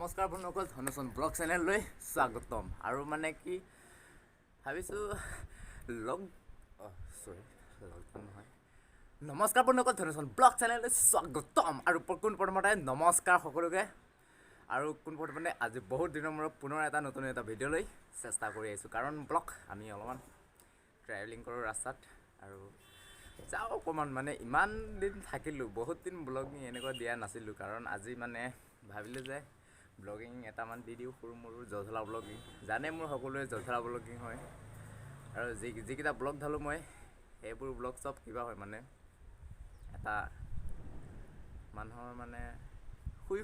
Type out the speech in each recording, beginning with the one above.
নমস্কাৰ বন্ধুসকল, ধনুচন ব্লগ চেনেললৈ স্বাগতম। আৰু মানে কি ভাবিছোঁ নমস্কাৰ বন্ধুসকল, ধনুচন ব্লগ চেনেললৈ স্বাগতম। আৰু পোনপ্ৰথমতে নমস্কাৰ সকলোকে। আৰু পোনপ্ৰথমতে আজি বহুত দিনৰ মূৰত পুনৰ এটা নতুন ভিডিঅ'লৈ চেষ্টা কৰি আহিছোঁ। কাৰণ ব্লগ আমি অলপমান ট্ৰেভেলিং কৰোঁ ৰাস্তাত আৰু যাওঁ অকণমান, মানে ইমান দিন থাকিলোঁ, বহুত দিন ব্লগিং এনেকুৱা দিয়া নাছিলোঁ। কাৰণ আজি মানে ভাবিলোঁ যে ব্লগিং এটামান দি দিওঁ, সৰু মৰু জলধলা ব্লগিং। জানে মোৰ সকলোৱে জলধলা ব্লগিং হয়। আৰু যিকেইটা ব্লগ ঢালোঁ মই, সেইবোৰ ব্লগ চব কিবা হয়, মানে এটা মানুহৰ মানে শুই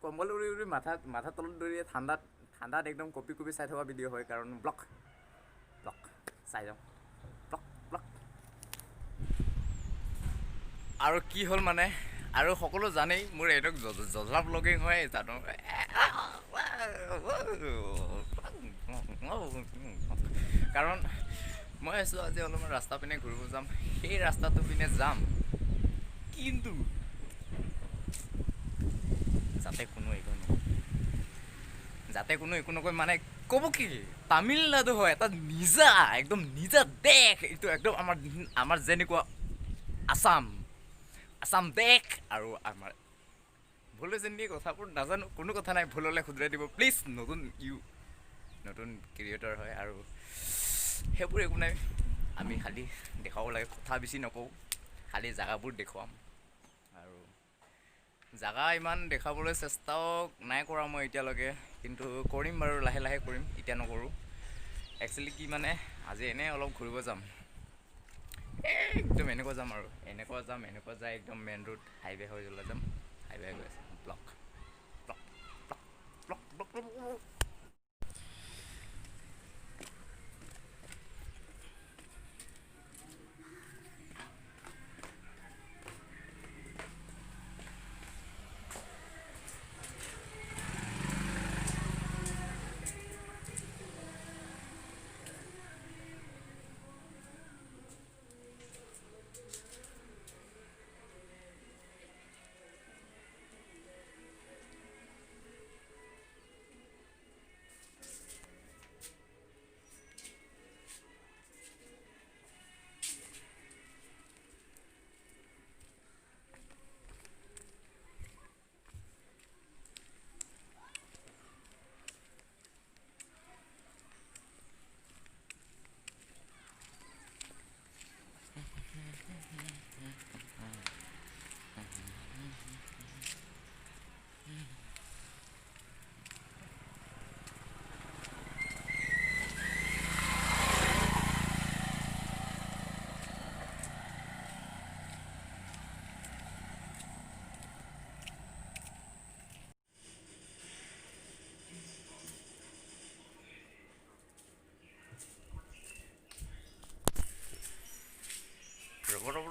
কম্বল উৰি উৰি মাথা তলত দৌৰি ঠাণ্ডাত একদম কঁপি চাই থকা ভিডিঅ' হয়। কাৰণ ব্লগ চাই যাওঁ ব্লগ। আৰু কি হ'ল মানে, আৰু সকলো জানেই মোৰ এইটো জলধলা ব্লগিং হয় জানো। কাৰণ মই আছোঁ আজি অলপমান ৰাস্তা পিনে ঘূৰিব যাম। সেই ৰাস্তাটো পিনে যাম, কিন্তু যাতে কোনো একো নকয়, মানে ক'ব কি তামিলনাডু হয়, এটা একদম নিজা দেশ এইটো। একদম আমাৰ যেনেকুৱা আছাম দেশ। আৰু আমাৰ ভুল হৈছে নেকি কথাবোৰ নাজানো, কোনো কথা নাই, ভুল হ'লে শুধৰাই দিব প্লিজ। নতুন ক্ৰিয়েটৰ হয় আৰু সেইবোৰ একো নাই। আমি খালি দেখাব লাগে, কথা বেছি নকওঁ, খালি জেগাবোৰ দেখুৱাম। আৰু জেগা ইমান দেখাবলৈ চেষ্টাও নাই কৰা মই এতিয়ালৈকে, কিন্তু কৰিম বাৰু, লাহে লাহে কৰিম, এতিয়া নকৰোঁ। একচুৱেলি কি মানে, আজি এনেই অলপ ঘূৰিব যাম, একদম এনেকুৱা যাম আৰু এনেকুৱা যায় একদম মেইন ৰোড হাইৱে হৈ ওলাই যাম। হাইৱে গৈ আছে ব্লক।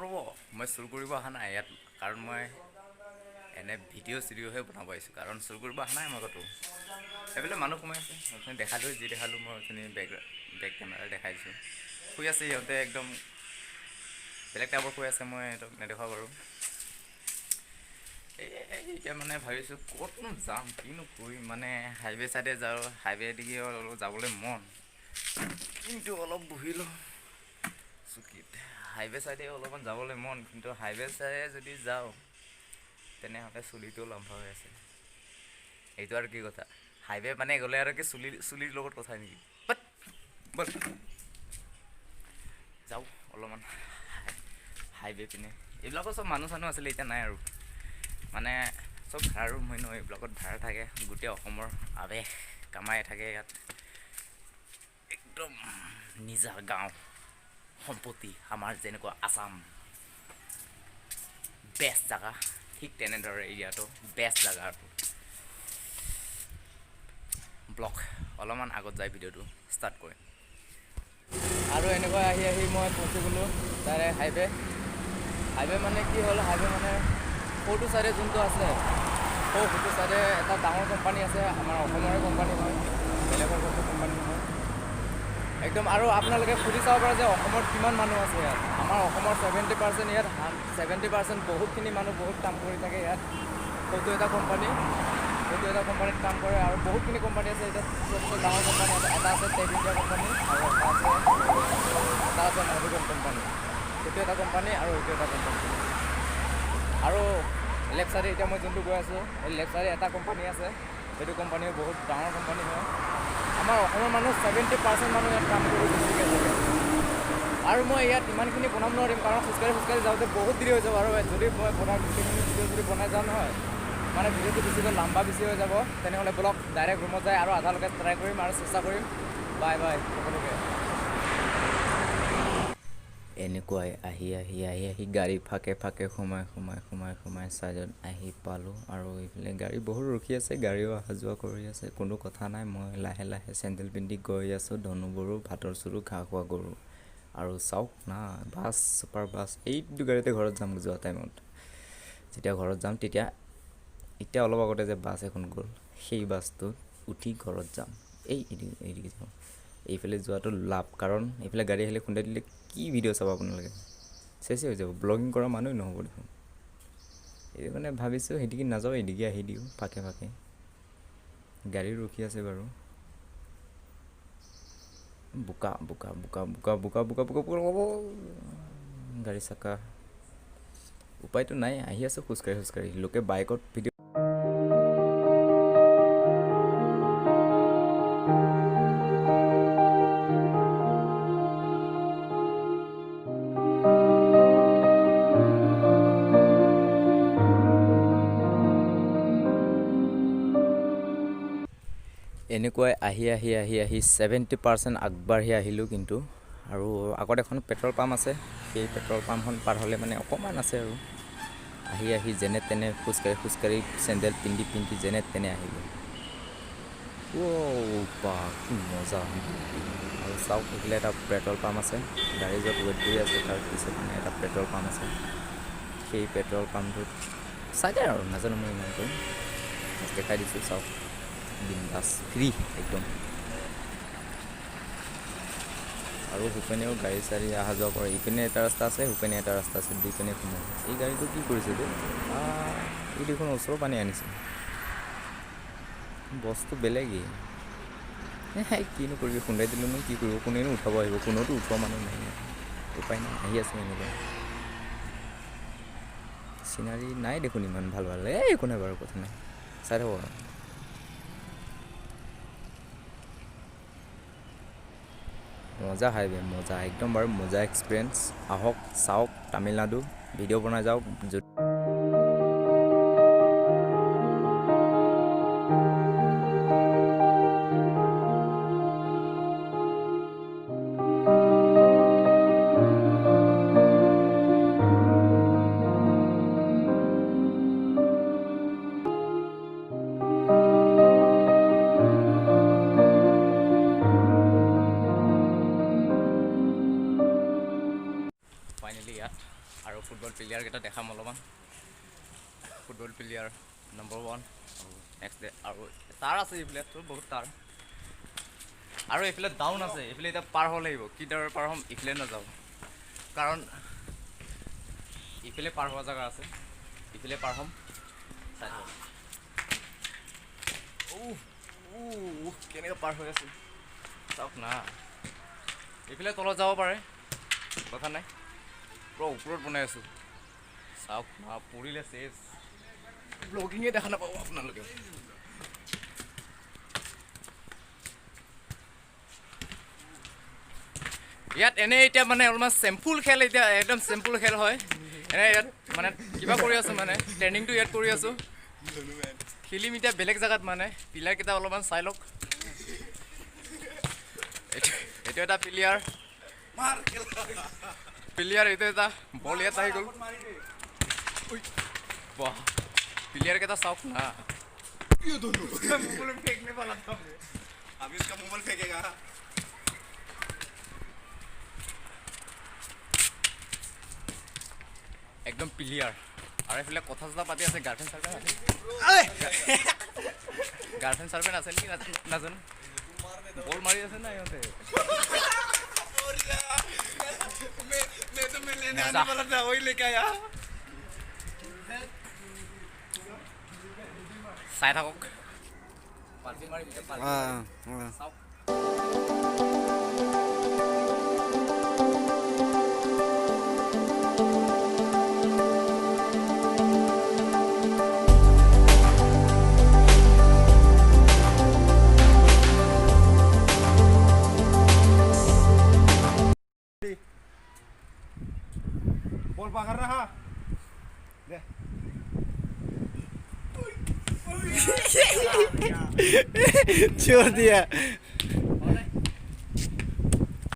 ৰ'ব, মই চুৰ কৰিব অহা নাই ইয়াত। কাৰণ মই এনে চিডিঅ'হে বনাব আহিছোঁ। কাৰণ চুৰ কৰিব অহা নাই মই ক'তো। সেইফালে মানুহ সোমাই আছে, অথনি দেখালোঁ, যি দেখালোঁ মই অথনি বেক কেমেৰা দেখাই দিছোঁ। শুই আছে সিহঁতে, একদম বেলেগ টাইপৰ শুই আছে, মই সিহঁতক নেদেখাওঁ বাৰু। এতিয়া মানে ভাবিছোঁ ক'তনো যাম, কিনো কৰিম, মানে হাইৱে চাইডে যাওঁ, হাইৱেদিকে অলপ যাবলৈ মন, কিন্তু অলপ বহি লওঁ চকীত। হাইৱে চাইডে অলপমান যাবলৈ মন, কিন্তু হাইৱে চাইডে যদি যাওঁ তেনেহ'লে চুলিটো লম্বা হৈ আছে। এইটো আৰু কি কথা, হাইৱে মানে গ'লে আৰু কি চুলিৰ লগত কথা নেকি? ব'ল যাওঁ অলপমান হাইৱে পিনে। এইবিলাকৰ চব মানুহ আছিলে, এতিয়া নাই আৰু। মানে চব ভাড়া ৰুম হয় ন, এইবিলাকত ভাড়া থাকে, গোটেই অসমৰ আৱেশ কামাই থাকে ইয়াত। একদম নিজা গাঁও সম্পত্তি, আমাৰ যেনেকুৱা আছাম বেষ্ট জেগা, ঠিক তেনেদৰে এৰিয়াটো বেষ্ট জেগা। ব্লগ অলপমান আগত যাই ভিডিঅ'টো ষ্টাৰ্ট কৰিম। আৰু এনেকৈ আহি মই পहुঁচি গ'লোঁ তাৰে হাইৱে মানে কি হ'ল, হাইৱে মানে সৌটো চাইডে যোনটো আছে, সৌটো চাইডে এটা ডাঙৰ কোম্পানী আছে, আমাৰ অসমৰে কোম্পানী হয়, বেলেগৰ কোনো কোম্পানী নহয় একদম। আৰু আপোনালোকে সুধি চাব পাৰে যে অসমত কিমান মানুহ আছে ইয়াত। আমাৰ অসমৰ 70% ইয়াত 70% বহুতখিনি মানুহ বহুত কাম কৰি থাকে ইয়াত। সৌটো এটা কোম্পানী সেইটো এটা কোম্পানীত কাম কৰে আৰু বহুতখিনি কোম্পানী আছে এতিয়া চবচে ডাঙৰ কোম্পানী এটা আছে টেক ইণ্ডিয়া কোম্পানী আৰু এটা আছে মধুবন কোম্পানী সেইটো এটা কোম্পানী আৰু এইটো এটা কোম্পানী আৰু লেফ্ট চাইডে এতিয়া মই যোনটো গৈ আছোঁ এই লেফ্ট চাইডে এটা কোম্পানী আছে সেইটো কোম্পানীও বহুত ডাঙৰ কোম্পানী হয় আমাৰ অসমৰ মানুহ 70% মানুহ ইয়াত কাম কৰি বেছিকৈ থাকে আৰু মই ইয়াত ইমানখিনি বনাব নোৱাৰিম কাৰণ খোজকাঢ়ি যাওঁতে বহুত দেৰি হৈ যাব আৰু যদি মই বনাই গোটেইখিনি ভিডিঅ' যদি বনাই যাওঁ নহয় মানে ভিডিঅ'টো বেছিকৈ লাম্বা বেছি হৈ যাব তেনেহ'লে ব্লগ ডাইৰেক্ট ৰুমত যায় আৰু আধালৈকে ট্ৰাই কৰিম আৰু চেষ্টা কৰিম বাই সকলোকে এনেকুৱাই আহি গাড়ী ফাকে সোমাই চাইডত আহি পালোঁ আৰু এইফালে গাড়ী বহুত ৰখি আছে গাড়ীও অহা যোৱা কৰি আছে কোনো কথা নাই মই লাহে চেণ্ডেল পিন্ধি গৈ আছোঁ ধনুবোৰো ভাতৰ চুৰু ঘাঁহ খোৱা গৰু আৰু চাওক না বাছ ছুপাৰ বাছ এইটো গাড়ীতে ঘৰত যাম যোৱা টাইমত যেতিয়া ঘৰত যাম তেতিয়া এতিয়া অলপ আগতে যে বাছ এখন গ'ল সেই বাছটোত উঠি ঘৰত যাম এইদিকে যাম এইফালে যোৱাটো লাভ কাৰণ এইফালে গাড়ী আহিলে খুন্দাই দিলে কি ভিডিঅ' চাব আপোনালোকে চেচে হৈ যাব ব্লগিং কৰা মানুহ নহ'ব দেখোন এইটো মানে ভাবিছোঁ সেইদিকে নাযাওঁ এইদিকে আহি দিওঁ ফাকে গাড়ী ৰখি আছে বাৰু বোকা গাড়ী চাকা উপায়তো নাই আহি আছোঁ খোজকাঢ়ি লোকে বাইকত ভিডিঅ' এনেকুৱাই আহি 70% আগবাঢ়ি আহিলোঁ কিন্তু আৰু আগত এখন পেট্ৰল পাম্প আছে সেই পেট্ৰল পাম্পখন পাৰ হ'লে মানে অকণমান আছে আৰু আহি যেনে তেনে খোজকাঢ়ি চেণ্ডেল পিন্ধি যেনে তেনে আহিলোঁ বা কি মজা আৰু চাওক এইফালে এটা পেট্ৰল পাম্প আছে গাড়ী য'ত ৱেইট কৰি আছে তাৰ পিছত মানে এটা পেট্ৰল পাম্প আছে সেই পেট্ৰল পাম্পটোত চাই দে আৰু নাজানো মই ইমানকৈ দেখাই দিছোঁ চাওক বিন্দাছ ফ্ৰী একদম আৰু সিপিনেও গাড়ী চাড়ী অহা যোৱা কৰে ইপিনে এটা ৰাস্তা আছে সিপিনে এটা ৰাস্তা আছে দুইপিনে সোমাই এই গাড়ীটো কি কৰিছে এই দেখোন ওচৰৰ পানী আনিছে বস্তু বেলেগেই কিনো কৰিবি খুন্দাই দিলোঁনো কি কৰিব কোনেনো উঠাব আহিব কোনোতো উঠোৱা মানুহ নাই উপায় নাই আহি আছে এনেকুৱা চিনাৰী নাই দেখোন ইমান ভাল একো নাই বাৰু কথা নাই চাই থাকোঁ আৰু মজা হাইৱে মজা একদম বাৰু মজা এক্সপিৰিয়েঞ্চ আহক চাওক তামিলনাডু ভিডিঅ' বনাই যাওক ফাইনেলি ইয়াত আৰু ফুটবল প্লেয়াৰকেইটা দেখাম অলপমান ফুটবল প্লেয়াৰ নম্বৰ 1 আৰু নেক্সট ডে আৰু তাৰ আছে এইফালে বহুত তাৰ আৰু এইফালে ডাউন আছে এইফালে এতিয়া পাৰ হ'ব লাগিব কি দৰে পাৰ হ'ম ইফালে নাযাওঁ কাৰণ ইফালে পাৰ হোৱা জেগা আছে ইফালে পাৰ হ'ম চাই কেনেকৈ পাৰ হৈ আছে চাওক না এইফালে তলত যাব পাৰে কথা নাই পুৰা ওপৰত বনাই আছোঁ চাওক না পৰিলে চেচ ব্লগিঙে দেখা নাপাব আপোনালোকে ইয়াত এনেই এতিয়া মানে অলপমান চিম্পুল খেল এতিয়া একদম চিম্পুল খেল হয় এনে ইয়াত মানে কিবা কৰি আছোঁ মানে ট্ৰেইনিংটো ইয়াত কৰি আছোঁ খেলিম এতিয়া বেলেগ জেগাত মানে প্লেয়াৰকেইটা অলপমান চাই লওক এইটো এটা প্লেয়াৰ এইটো এটা বল ইয়াত আহি গ'ল বাহ প্লেয়াरকেইটা চাওক না একদম প্লেয়াৰ আৰু এইফালে কথা চথা পাতি আছে গাৰ্লফ্ৰেণ্ড চাৰ্ফেণ্ড আছে নেকি নাজানো বল মাৰি আছে না ইহঁতে চাই থাকক পালটি মাৰি ভিতৰত পালটি চাওক बोल पकड़ रहा दे छोड़ दिया